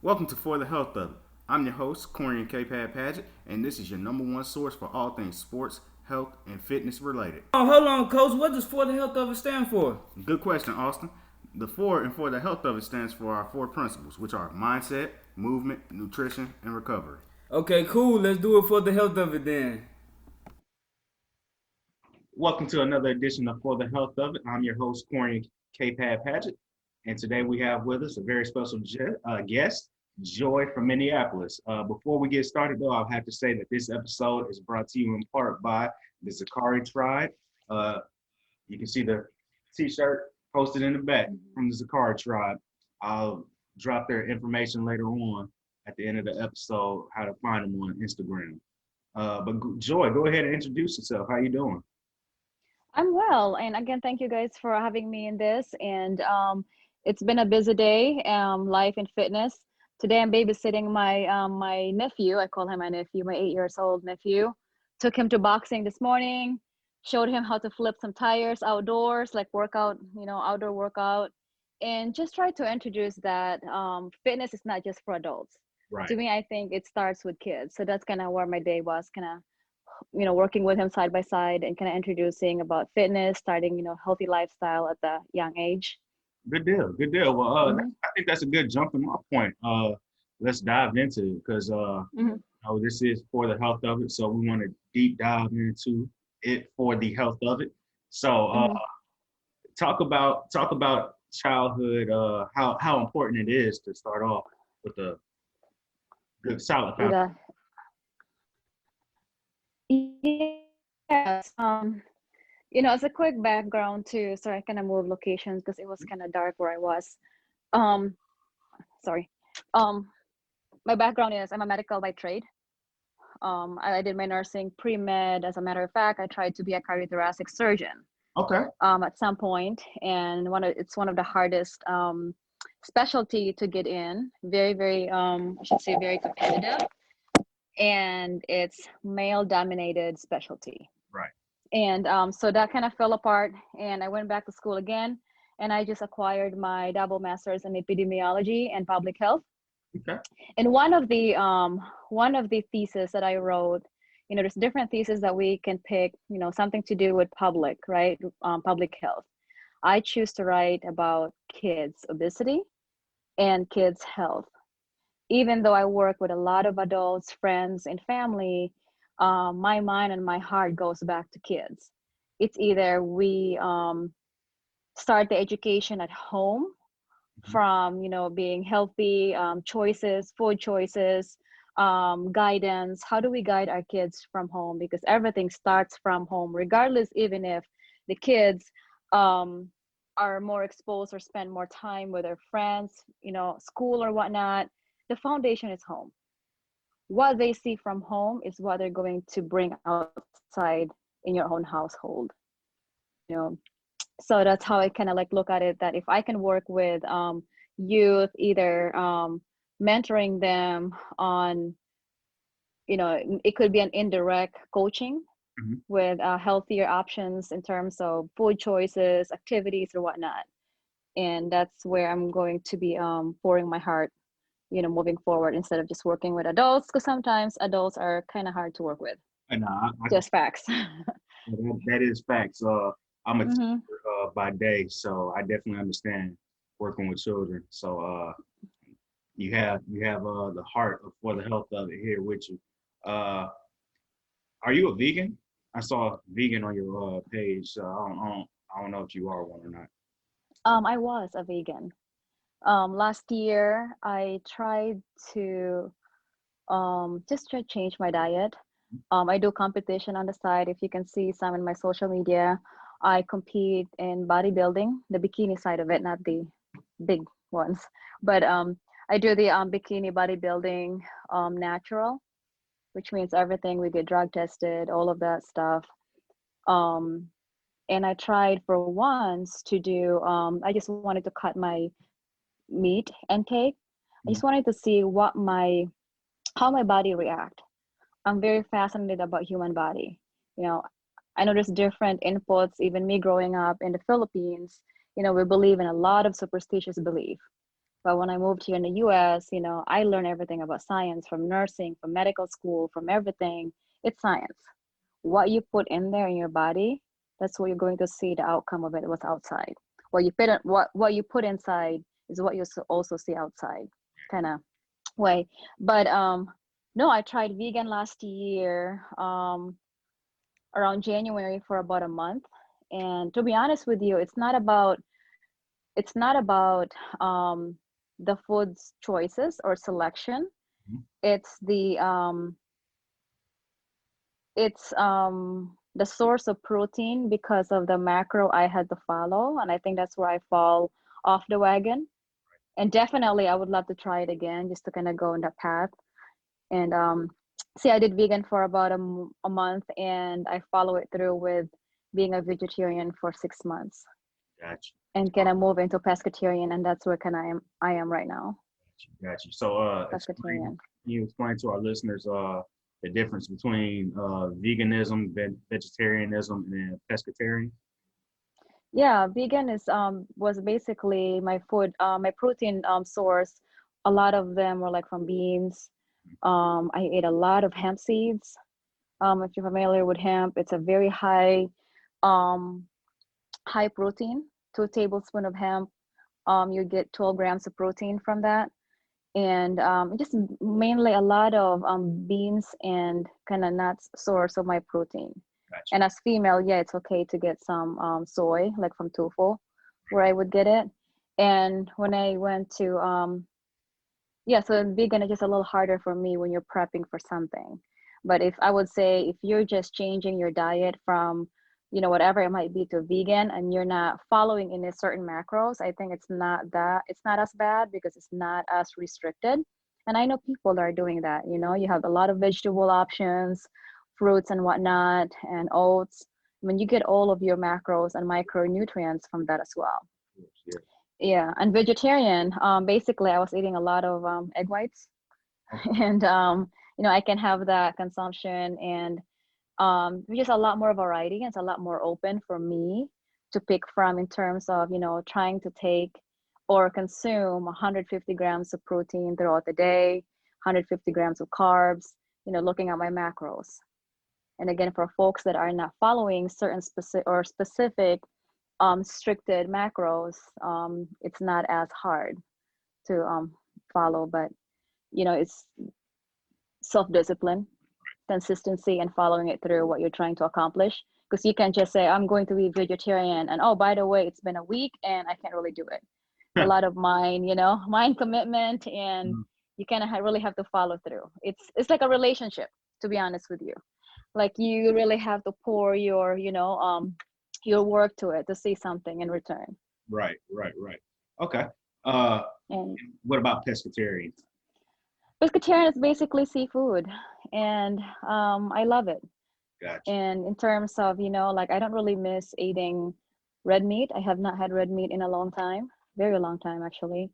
Welcome to For the Health of It. I'm your host, Corian K. Paget, and this is your number one source for all things sports, health, and fitness related. Oh, hold on, Coach. What does For the Health of It stand for? Good question, Austin. The four and For the Health of It stands for our four principles, which are mindset, movement, nutrition, and recovery. Okay, cool. Let's do it for the health of it then. Welcome to another edition of For the Health of It. I'm your host, Corian K. Paget, and today we have with us a very special guest, Joy from Minneapolis. Before we get started, though, I'll have to say that this episode is brought to you in part by the Zakari Tribe. Uh, you can see the T-shirt posted in the back from the Zakari Tribe. I'll drop their information later on at the end of the episode, how to find them on Instagram. But Joy, go ahead and introduce yourself. How you doing? I'm well, and again, thank you guys for having me in this. And it's been a busy day, life and fitness. Today, I'm babysitting my nephew. I call him my nephew, my 8 years old nephew. Took him to boxing this morning. Showed him how to flip some tires outdoors, like workout, outdoor workout, and just try to introduce that fitness is not just for adults. Right. To me, I think it starts with kids. So that's kind of where my day was, kind of working with him side by side and kind of introducing about fitness, starting, healthy lifestyle at the young age. Good deal. Good deal. Well, Hmm. I think that's a good jumping off point. Let's dive into it because Hmm. this is for the health of it, so we want to deep dive into it for the health of it. So, Hmm. talk about childhood. How important it is to start off with a good solid With foundation. a yes, as a quick background too, so I kind of moved locations because it was kind of dark where I was. Um, sorry. Um, my background is I'm a medical by trade. I did my nursing pre-med. As a matter of fact, I tried to be a cardiothoracic surgeon Okay. at some point, and it's one of the hardest specialty to get in. Very, very, I should say, very competitive, and it's male-dominated specialty. Right. And so that kind of fell apart, and I went back to school again, and I just acquired my double master's in epidemiology and public health. Okay. And one of the theses that I wrote, there's different theses that we can pick, something to do with public, right? Public health. I choose to write about kids obesity and kids health. Even though I work with a lot of adults, friends, and family, my mind and my heart goes back to kids. It's either we start the education at home Mhm. from being healthy, choices, food choices, guidance. How do we guide our kids from home? Because everything starts from home, regardless, even if the kids um, are more exposed or spend more time with their friends, school or whatnot. The foundation is home. What they see from home is what they're going to bring outside in your own household. You know, so that's how I kind of like look at it, that if I can work with youth, either mentoring them on, it could be an indirect coaching Mhm. with healthier options in terms of food choices, activities, or whatnot. And that's where I'm going to be pouring my heart, moving forward, instead of just working with adults, because sometimes adults are kind of hard to work with. And Just facts. that is facts. I'm a teacher Hmm. by day, so I definitely understand working with children. So you have the heart for the health of it here with you. Uh, are you a vegan? I saw vegan on your page. So I don't know if you are one or not. I was a vegan. Last year, I tried to just try to change my diet. I do competition on the side. If you can see some in my social media, I compete in bodybuilding, the bikini side of it, not the big ones. But I do the bikini bodybuilding natural, which means everything. We get drug tested, all of that stuff. Um, and I tried for once to do. I just wanted to cut my meat intake. I Mhm. just wanted to see how my body react. I'm very fascinated about human body. You know, I know there's different inputs. Even me growing up in the Philippines, we believe in a lot of superstitious belief. But when I moved here in the US, I learned everything about science from nursing, from medical school, from everything. It's science. What you put in there in your body, that's what you're going to see the outcome of it, what's outside. What you put inside is what you also see outside, kind of way. But no, I tried vegan last year, around January for about a month. And to be honest with you, it's not about the food's choices or selection. Mhm. It's the source of protein because of the macro I had to follow, and I think that's where I fall off the wagon. And definitely, I would love to try it again, just to kind of go in that path. And see, I did vegan for about a month, and I follow it through with being a vegetarian for 6 months, Gotcha. and kind of move into pescatarian, and that's where kind of I am right now, Gotcha. So, pescatarian. can you explain to our listeners the difference between veganism, vegetarianism, and pescatarian? Yeah, vegan is was basically my food, my protein source. A lot of them were like from beans. I ate a lot of hemp seeds. If you're familiar with hemp, it's a very um, high protein. 2 tablespoons of hemp, you get 12 grams of protein from that, and just mainly a lot of beans and kind of nuts source of my protein. Gotcha. And as female, yeah, it's okay to get some soy, like from tofu, where I would get it. And when I went to yeah, so vegan is just a little harder for me when you're prepping for something. But if I would say, if you're just changing your diet from, whatever it might be, to vegan, and you're not following in a certain macros, I think it's not as bad because it's not as restricted. And I know people are doing that. You have a lot of vegetable options, fruits and whatnot, and oats. I mean, you get all of your macros and micronutrients from that as well. Yeah. Yeah, and vegetarian, basically I was eating a lot of egg whites, Okay. and I can have that consumption, and there's just a lot more variety, and it's a lot more open for me to pick from, in terms of trying to take or consume 150 grams of protein throughout the day, 150 grams of carbs, looking at my macros. And again, for folks that are not following certain specific stricted macros, it's not as hard to follow. But it's self-discipline, consistency, and following it through what you're trying to accomplish. Because you can't just say, I'm going to be vegetarian, and oh, by the way, it's been a week and I can't really do it. It's a lot of mind commitment, and Mhm. you kind of really have to follow through. It's like a relationship, to be honest with you. Like, you really have to pour your work to it to see something in return. Right, right, right. Okay. Uh, And what about pescatarian? pescatarian is basically seafood, and I love it. Gotcha. And in terms of, like, I don't really miss eating red meat. I have not had red meat in a long time, very long time actually.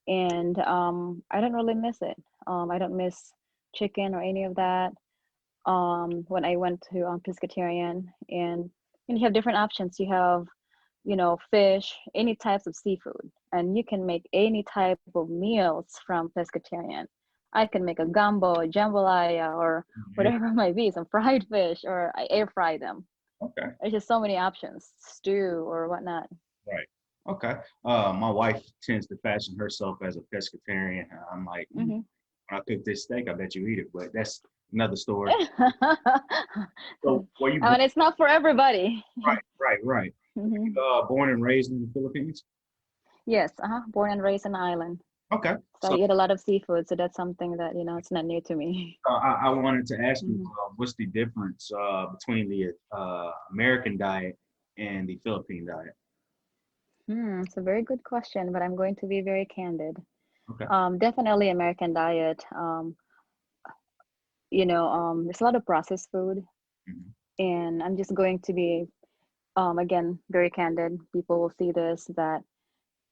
And I don't really miss it. I don't miss chicken or any of that. When I went to pescatarian, and you have different options. You have, fish, any types of seafood, and you can make any type of meals from pescatarian. I can make a gumbo, a jambalaya, or Mhm. whatever it might be, some fried fish, or I air fry them. Okay. There's just so many options, stew or whatnot. Right. Okay. My wife tends to fashion herself as a pescatarian. I'm like, Hmm. when I cook this steak, I bet you eat it, but that's another story. I So, were you mean, it's not for everybody. right, right, right? Hmm. Born and raised in the Philippines? Yes, born and raised on the island. Okay. So I So eat a lot of seafood, so that's something that, it's not new to me. I wanted to ask you, Hmm. what's the difference between the American diet and the Philippine diet? It's a very good question, but I'm going to be very candid. Okay. Definitely American diet. There's a lot of processed food, Mhm. and I'm just going to be, again, very candid. People will see this, that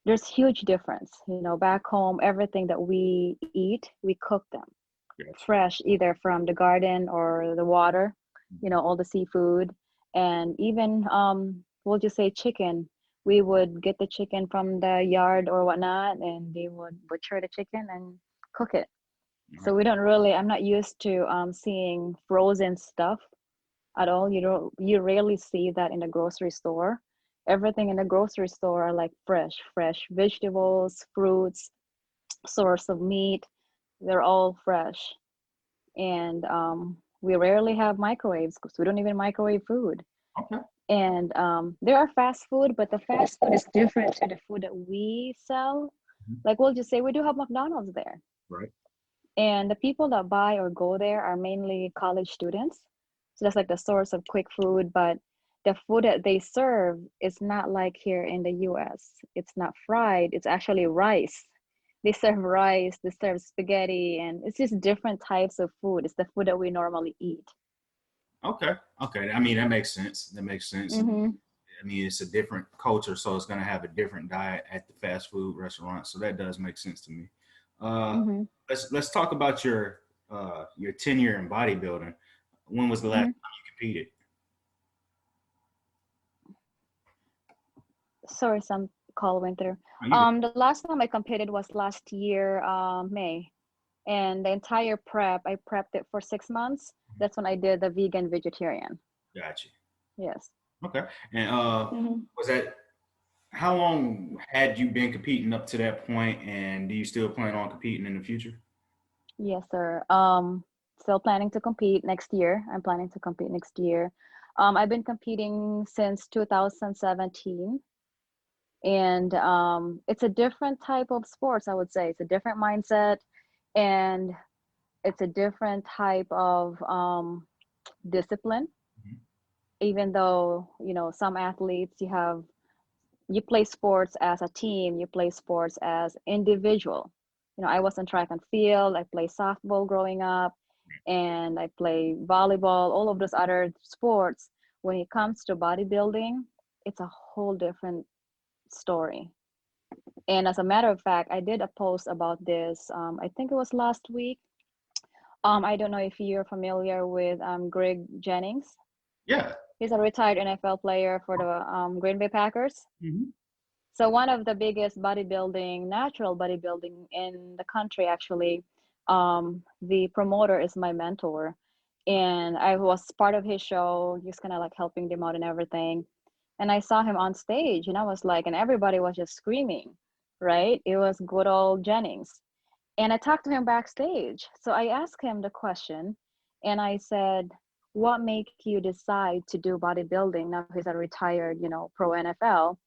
there's huge difference. Back home, everything that we eat, we cook them Gotcha. fresh, either from the garden or the water. Mhm. All the seafood, and even we'll just say chicken. we would get the chicken from the yard or whatnot, and they would butcher the chicken and cook it. So we don't really, I'm not used to seeing frozen stuff at all. You rarely see that in the grocery store. Everything in the grocery store are like fresh vegetables, fruits, source of meat. They're all fresh. And we rarely have microwaves because we don't even microwave food. Okay. And there are fast food, but the fast food is different to the food that we sell. Mhm. Like we'll just say we do have McDonald's there. Right. And the people that buy or go there are mainly college students. So that's like the source of quick food, but the food that they serve is not like here in the US. It's not fried, it's actually rice. They serve rice, they serve spaghetti, and it's just different types of food. It's the food that we normally eat. Okay. Okay. I mean, that makes sense. That makes sense. Mm-hmm. I mean, it's a different culture, so it's going to have a different diet at the fast food restaurant. So that does make sense to me. Uh, Mm-hmm. let's talk about your tenure in bodybuilding. When was the last Mm-hmm. time you competed? Sorry, some call went through. Oh, you The last time I competed was last year, May. And the entire prep, I prepped it for 6 months. That's when I did the vegan vegetarian. got you. Yes. Okay. And Mm-hmm. was that how long had you been competing up to that point, and do you still plan on competing in the future? Yes, sir. Still planning to compete next year. I'm planning to compete next year. I've been competing since 2017, and it's a different type of sports, I would say. It's a different mindset, and it's a different type of discipline. Mhm. Even though, some athletes, you play sports as a team, you play sports as individual. I was in track and field, I play softball growing up, and I play volleyball, all of those other sports. When it comes to bodybuilding, it's a whole different story. And as a matter of fact, I did a post about this, I think it was last week. I don't know if you're familiar with Greg Jennings. Yeah. He's a retired NFL player for the Green Bay Packers. Mhm. So one of the biggest natural bodybuilding in the country, actually, the promoter is my mentor. And I was part of his show, just kind of like helping them out and everything. And I saw him on stage and I was like, and everybody was just screaming, right? It was good old Jennings. And I talked to him backstage. So I asked him the question and I said, what made you decide to do bodybuilding? Now he's a retired, pro NFL.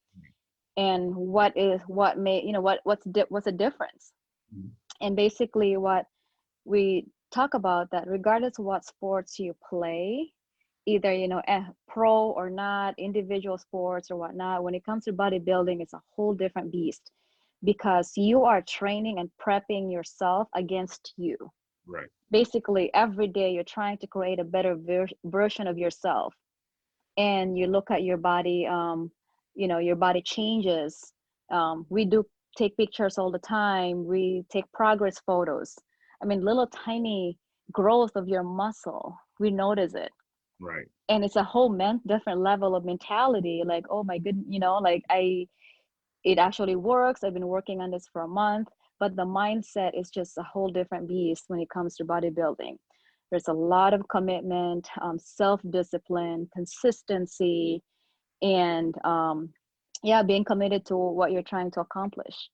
And what's the difference? Mhm. And basically what we talk about that regardless of what sports you play, either pro or not, individual sports or whatnot, when it comes to bodybuilding, it's a whole different beast because you are training and prepping yourself against you. Right. Basically every day you're trying to create a better version of yourself, and you look at your body, your body changes. We do take pictures all the time, we take progress photos. I mean, little tiny growth of your muscle, we notice it. Right. And it's a whole different level of mentality, like, oh my goodness, like it actually works. I've been working on this for a month, but the mindset is just a whole different beast when it comes to bodybuilding. There's a lot of commitment, self-discipline, consistency, and yeah, being committed to what you're trying to accomplish.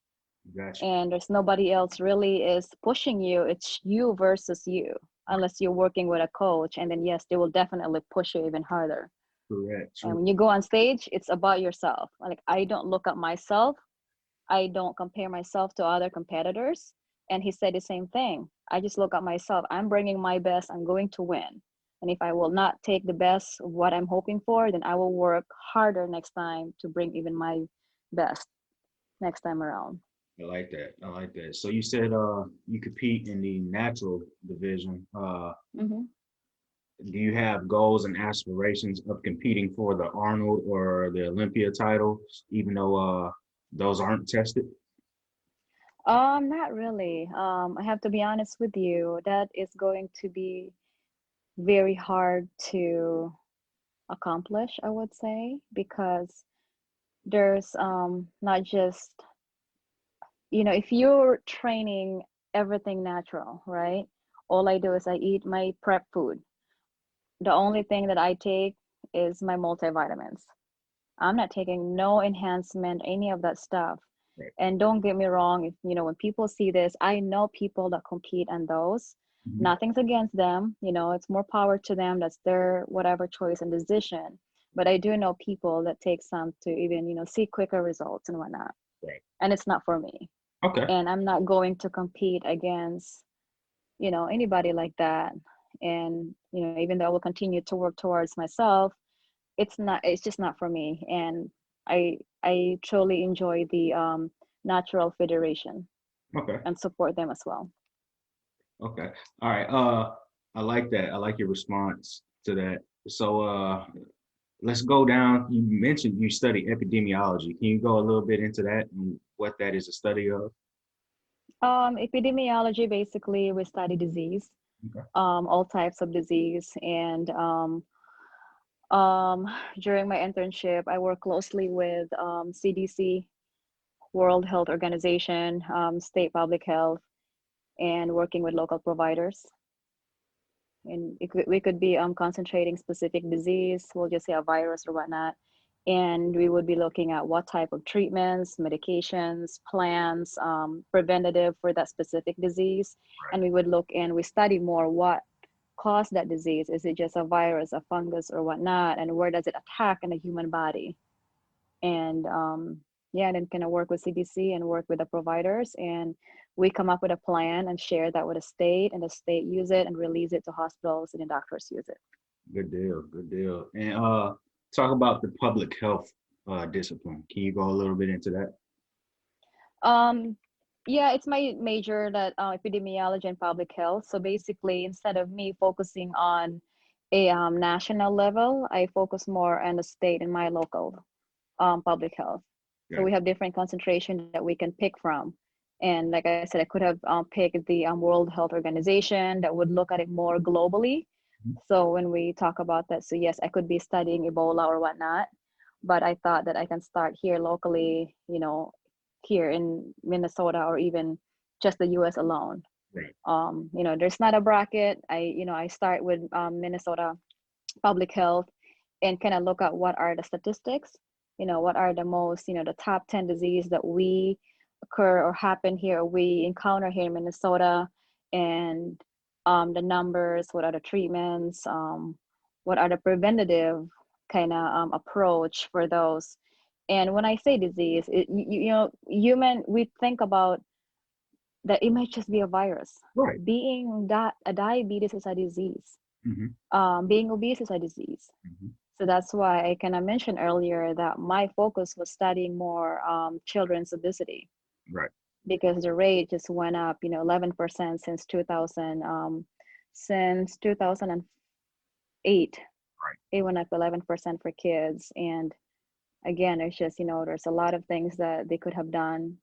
Gotcha. And there's nobody else really is pushing you. It's you versus you, unless you're working with a coach. And then yes, they will definitely push you even harder. Correct. And True. when you go on stage, it's about yourself. Like I don't look at myself. I don't compare myself to other competitors. And he said the same thing. I just look at myself. I'm bringing my best. I'm going to win. And if I will not take the best of what I'm hoping for, then I will work harder next time to bring even my best next time around. I like that. I like that. So you said you compete in the natural division. Mm-hmm. Do you have goals and aspirations of competing for the Arnold or the Olympia titles, even though those aren't tested? Not really. I have to be honest with you. That is going to be very hard to accomplish, I would say, because there's not just, if you're training everything natural, right? All I do is I eat my prep food. The only thing that I take is my multivitamins. I'm not taking no enhancement, any of that stuff. Right. And don't get me wrong, if when people see this, I know people that compete on those. Mhm. Nothing's against them, it's more power to them. That's their whatever choice and decision. But I do know people that take some to even, see quicker results and whatnot. Right. And it's not for me. Okay. And I'm not going to compete against, anybody like that. And, even though I will continue to work towards myself, it's just not for me. And I truly enjoy the natural federation Okay. and support them as well. Okay. All right. I like that. I like your response to that. So let's go down. You mentioned you study epidemiology. Can you go a little bit into that and what that is a study of? Epidemiology, basically we study disease, Okay. all types of disease. And um, during my internship I work closely with CDC, World Health Organization, state public health, and working with local providers. And we could be concentrating specific disease, we'll just say a virus or whatnot. And we would be looking at what type of treatments, medications, plans, preventative for that specific disease. Right. And we would look and we study more what caused that disease. Is it just a virus, a fungus, or whatnot? And where does it attack in the human body? And yeah, and then kind of work with CDC and work with the providers, and we come up with a plan and share that with the state, and the state use it and release it to hospitals, and the doctors use it. Good deal. Good deal. And talk about the public health discipline. Can you go a little bit into that? Um, yeah, it's my major, that epidemiology and public health. So basically, instead of me focusing on a national level, I focus more on the state and my local public health. So Yeah. we have different concentration that we can pick from. And like I said, I could have picked the World Health Organization that would look at it more globally. Mhm. So when we talk about that, so yes, I could be studying Ebola or whatnot, but I thought that I can start here locally, here in Minnesota, or even just the US alone. Right. There's not a bracket. I start with Minnesota public health and kind of look at what are the statistics, what are the most, the top 10 disease that we occur or happen here, or we encounter here in Minnesota, and the numbers, what are the treatments, what are the preventative kind of approach for those. And when I say disease, human, we think about that it might just be a virus. Right. Being that a diabetes is a disease, Mm-hmm. being obese is a disease. Mm-hmm. So that's why I kind of mentioned earlier that my focus was studying more children's obesity, Right. because the rate just went up, 11% since 2000, since 2008. Right. It went up 11% for kids. And again, it's just, there's a lot of things that they could have done,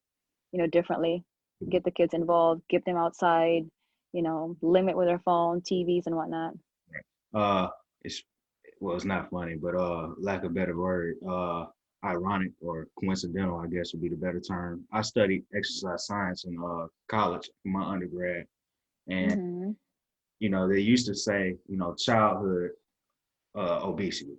differently. Get the kids involved, get them outside, limit with their phone, TVs and whatnot. Uh, it's well, it's not funny, but lack of a better word, ironic or coincidental, I guess would be the better term. I studied exercise science in college for my undergrad, and Mm-hmm. they used to say, childhood obesity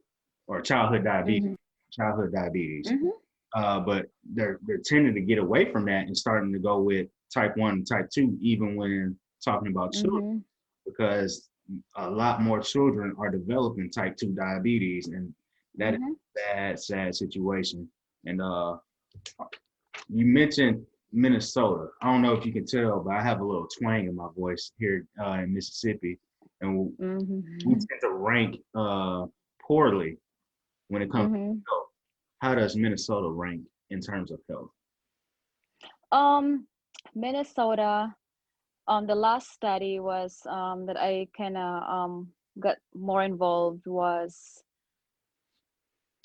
or childhood diabetes, Mm-hmm. childhood diabetes. Mm-hmm. But they're tending to get away from that and starting to go with type 1 and type 2, even when talking about children, Mm-hmm. because a lot more children are developing type 2 diabetes, and that is Mm-hmm. a sad situation. And you mentioned Minnesota. I don't know if you can tell, but I have a little twang in my voice here in Mississippi, and we Mm-hmm. tend to rank poorly when it comes to Mm-hmm. health. How does Minnesota rank in terms of health? Um, Minnesota, the last study was that I kind of got more involved was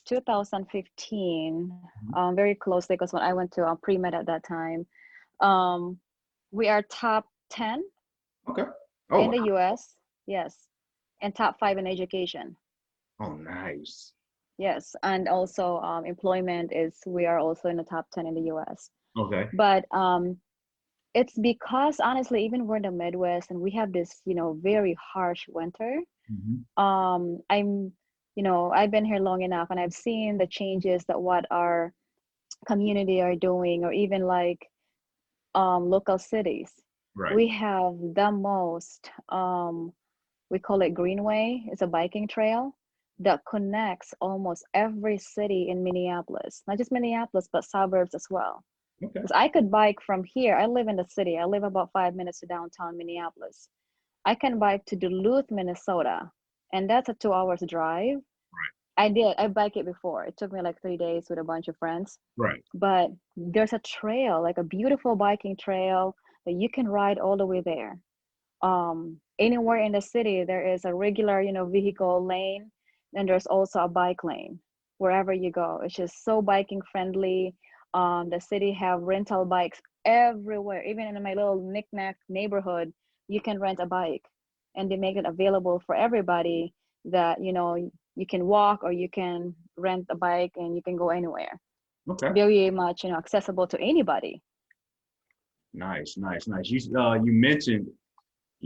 2015, Mhm. very closely, because when I went to pre-med at that time, um, we are top 10 Okay. Oh, in wow. the US, yes, and top 5 in education. Oh, nice. Yes, and also employment is we are also in the top 10 in the US. Okay. But it's because honestly, even we're in the Midwest and we have this, very harsh winter. Mhm. I'm, I've been here long enough and I've seen the changes that what our community are doing, or even like local cities. Right. We have the most, we call it Greenway. It's a biking trail that connects almost every city in Minneapolis, not just Minneapolis, but suburbs as well. Okay. Because I could bike from here. I live in the city. I live about 5 minutes to downtown Minneapolis. I can bike to Duluth, Minnesota, and that's a 2 hours drive. I did. I bike it before. It took me like 3 days with a bunch of friends. Right. But there's a trail, like a beautiful biking trail that you can ride all the way there. Anywhere in the city, there is a regular, vehicle lane, and there's also a bike lane wherever you go. It's just so biking friendly. The city have rental bikes everywhere. Even in my little knickknack neighborhood, you can rent a bike, and they make it available for everybody that, you can walk or you can rent a bike and you can go anywhere. Okay. Very much, accessible to anybody. Nice, nice, nice. You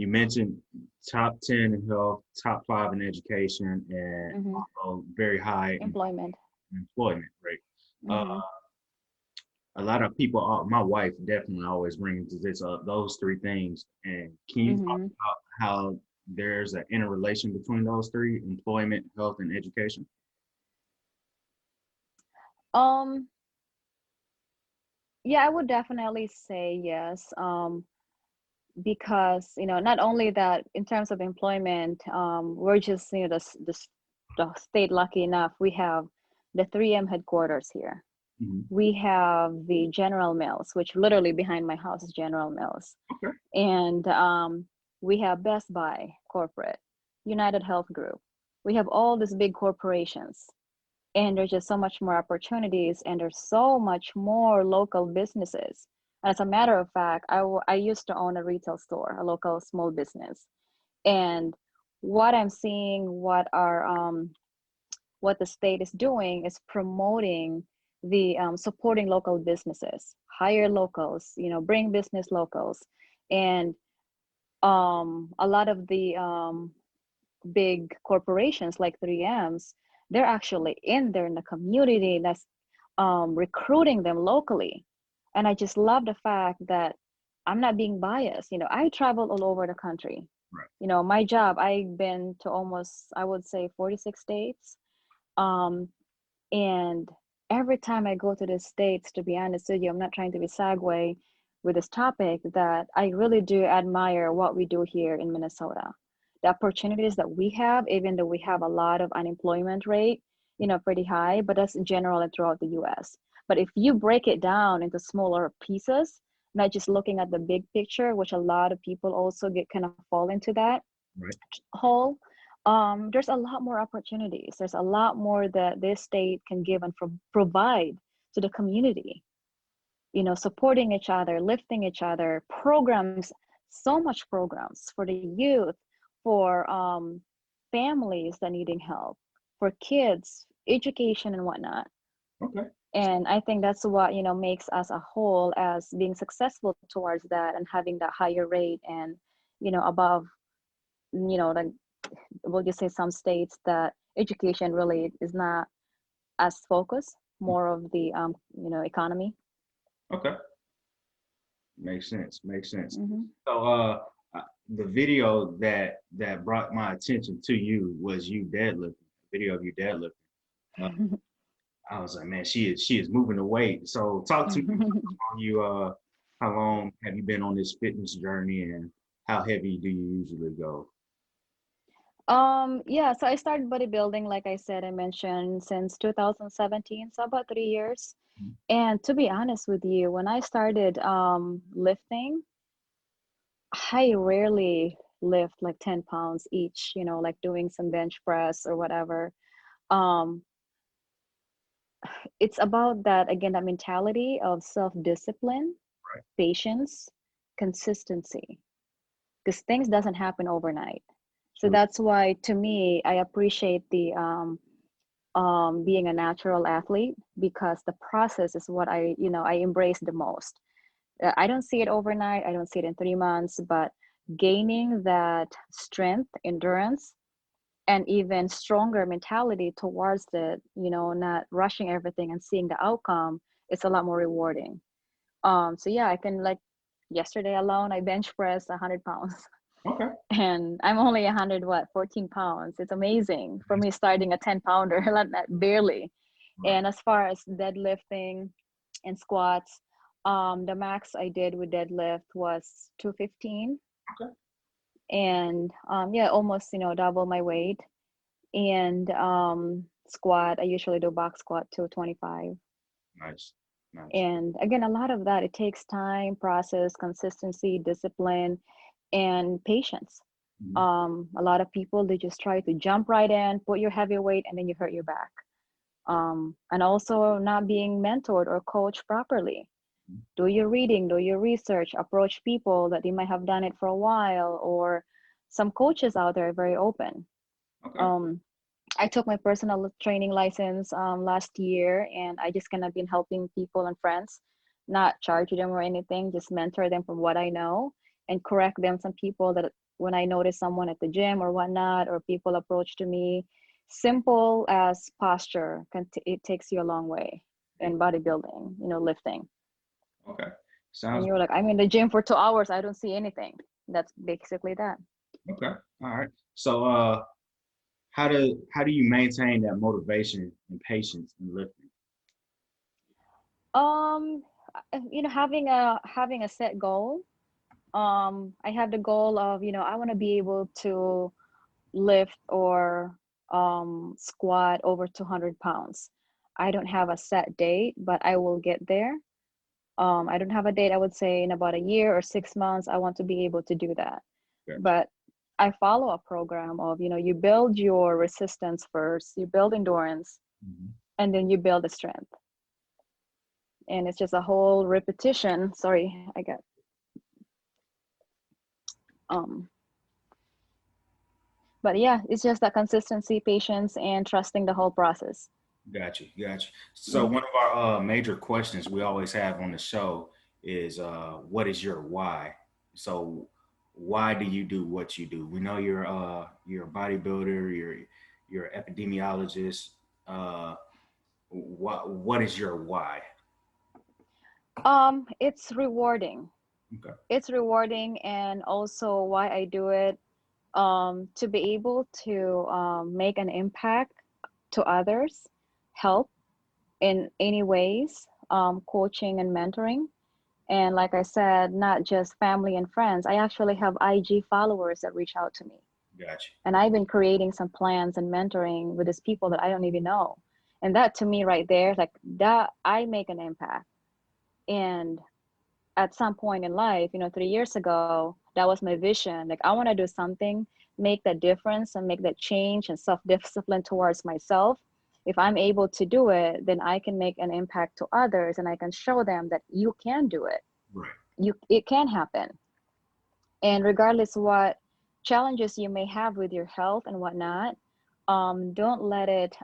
mentioned top 10 in health, top 5 in education, and Hmm. also very high in Employment. employment rate. Uh, Hmm. a lot of people, my wife definitely always brings this up, those three things. And can you talk Hmm. about how there's an interrelation between those three: employment, health, and education? Um, yeah, I would definitely say yes. Because not only that, in terms of employment, we're just the state lucky enough. We have the 3M headquarters here. Mhm. We have the General Mills, which literally behind my house is General Mills, Okay. and we have Best Buy corporate, United Health Group. We have all these big corporations, and there's just so much more opportunities, and there's so much more local businesses. As a matter of fact, I used to own a retail store, a local small business, and what I'm seeing, what the state is doing is promoting the supporting local businesses, hire locals, bring business locals, and a lot of the big corporations like 3Ms, they're actually in there in the community that's recruiting them locally. And I just love the fact that I'm not being biased. I travel all over the country. Right. My job, I've been to almost, I would say, 46 states. Um, and every time I go to the states, to be honest with you, I'm not trying to be segue with this topic, that I really do admire what we do here in Minnesota. The opportunities that we have, even though we have a lot of unemployment rate, pretty high, but that's in general and throughout the US. But if you break it down into smaller pieces, not just looking at the big picture, which a lot of people also get kind of fall into that Right. whole, there's a lot more opportunities. There's a lot more that this state can give and provide to the community. Supporting each other, lifting each other, programs, so much programs for the youth, for families that needing help, for kids, education and whatnot. Okay. And I think that's what makes us a whole as being successful towards that and having that higher rate, and above, like, we'll just say some states that education really is not as focused, more of the economy. Okay. Makes sense. Makes sense. Hmm. So, the video that brought my attention to you was you deadlifting. Video of you deadlifting. Uh, I was like, man, she is moving the weight. So, talk to me. On you. How long have you been on this fitness journey, and how heavy do you usually go? Yeah, so I started bodybuilding, like I mentioned, since 2017, so about 3 years. And to be honest with you, when I started lifting, I rarely lift like 10 pounds each, like doing some bench press or whatever. Um, it's about that, again, that mentality of self-discipline, Right. patience, consistency, because things doesn't happen overnight. So True. that's why, to me, I appreciate the being a natural athlete, because the process is what I embrace the most. I don't see it overnight, I don't see it in 3 months, but gaining that strength, endurance, and even stronger mentality towards it, not rushing everything and seeing the outcome, it's a lot more rewarding. So yeah, I can, like, yesterday alone I bench pressed 100 pounds. Okay. And I'm only 14 pounds. It's amazing for me, starting a 10 pounder, like that, barely. Right. And as far as deadlifting and squats, the max I did with deadlift was 215. Okay. And yeah, almost, double my weight. And squat, I usually do box squat 225. Nice. Nice. And again, a lot of that, it takes time, process, consistency, discipline, and patience. A lot of people, they just try to jump right in, put your heavy weight, and then you hurt your back. And also not being mentored or coached properly. Do your reading, do your research, approach people that they might have done it for a while, or some coaches out there are very open. Okay. I took my personal training license last year, and I just kind of been helping people and friends, not charge them or anything, just mentor them from what I know and correct them. Some people that when I notice someone at the gym or whatnot, or people approach to me, simple as posture it takes you a long way in bodybuilding, lifting. Okay. And Sounds you're like, I'm in the gym for 2 hours, I don't see anything. That's basically that. okay. All right. So how do you maintain that motivation and patience in lifting? Um, having a set goal. I have the goal of, I want to be able to lift or squat over 200 pounds. I don't have a set date, but I will get there. I don't have a date. I would say in about a year or 6 months, I want to be able to do that. Gotcha. But I follow a program of, you build your resistance first, you build endurance, and then you build the strength. And it's just a whole repetition. Sorry, I got but yeah, it's just that consistency, patience, and trusting the whole process. Gotcha. Gotcha. So one of our major questions we always have on the show is what is your why? So why do you do what you do? We know you're a bodybuilder, you're an epidemiologist. What is your why? It's rewarding. Okay. It's rewarding, and also why I do it, to be able to make an impact to others, help in any ways, coaching and mentoring. And like I said, not just family and friends. I actually have IG followers that reach out to me. Gotcha. And I've been creating some plans and mentoring with these people that I don't even know. And that, to me, right there, like that, I make an impact. And at some point in life, 3 years ago, that was my vision. Like, I want to do something, make that difference and make that change and self-discipline towards myself. If I'm able to do it, then I can make an impact to others, and I can show them that you can do it. Right. It can happen. And regardless what challenges you may have with your health and whatnot, don't let it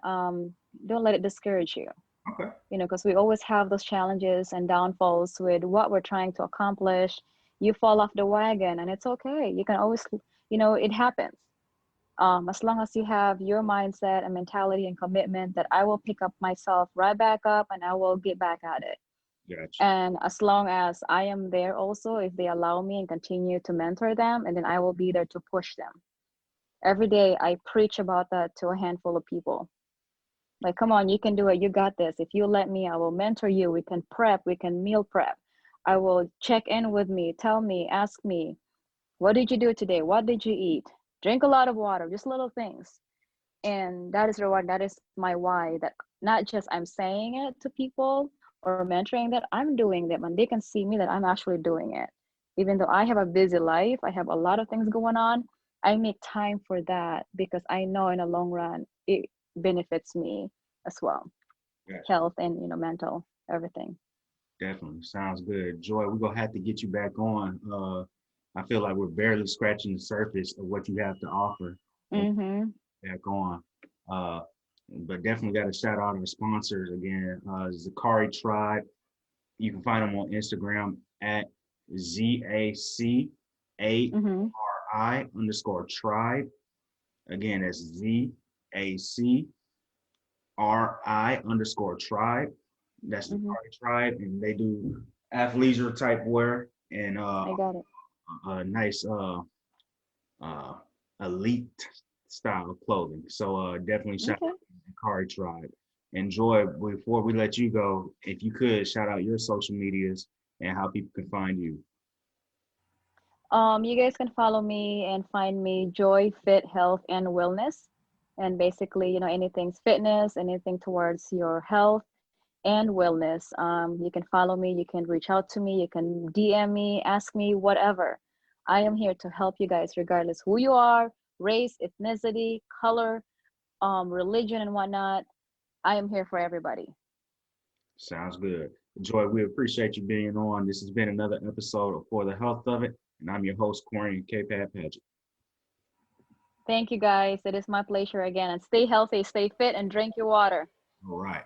discourage you. Okay. Because we always have those challenges and downfalls with what we're trying to accomplish. You fall off the wagon, and it's okay. You can always, it happens. As long as you have your mindset and mentality and commitment that I will pick up myself right back up and I will get back at it. Gotcha. And as long as I am there also, if they allow me and continue to mentor them, and then I will be there to push them. Every day I preach about that to a handful of people. Like, come on, you can do it. You got this. If you let me, I will mentor you. We can prep. We can meal prep. I will check in with me. Tell me, ask me, what did you do today? What did you eat? Drink a lot of water, just little things. And that is reward. That is my why. That not just I'm saying it to people or mentoring, that I'm doing them, and they can see me that I'm actually doing it. Even though I have a busy life, I have a lot of things going on, I make time for that because I know in the long run it benefits me as well. Gotcha. Health and mental, everything. Definitely. Sounds good. Joy, we're gonna have to get you back on. I feel like we're barely scratching the surface of what you have to offer. Mm-hmm. Back on. but definitely got to shout out our sponsors again. Zakari Tribe. You can find them on Instagram at ZACARI Mm-hmm. underscore tribe. Again, that's ZACRI underscore tribe. That's the Mm-hmm. Cardi Tribe, and they do athleisure type wear and I got it. a nice uh, elite style of clothing. So definitely shout Okay. out to the Cardi Tribe. Enjoy. Before we let you go, if you could shout out your social medias and how people can find you. You guys can follow me and find me Joy Fit Health and Wellness. And basically, anything's fitness, anything towards your health and wellness. You can follow me, you can reach out to me, you can DM me, ask me, whatever. I am here to help you guys, regardless who you are, race, ethnicity, color, religion, and whatnot. I am here for everybody. Sounds good. Joy, we appreciate you being on. This has been another episode of For the Health of It, and I'm your host, Corey K-Pad Paget. Thank you guys. It is my pleasure again. And stay healthy, stay fit, and drink your water. All right.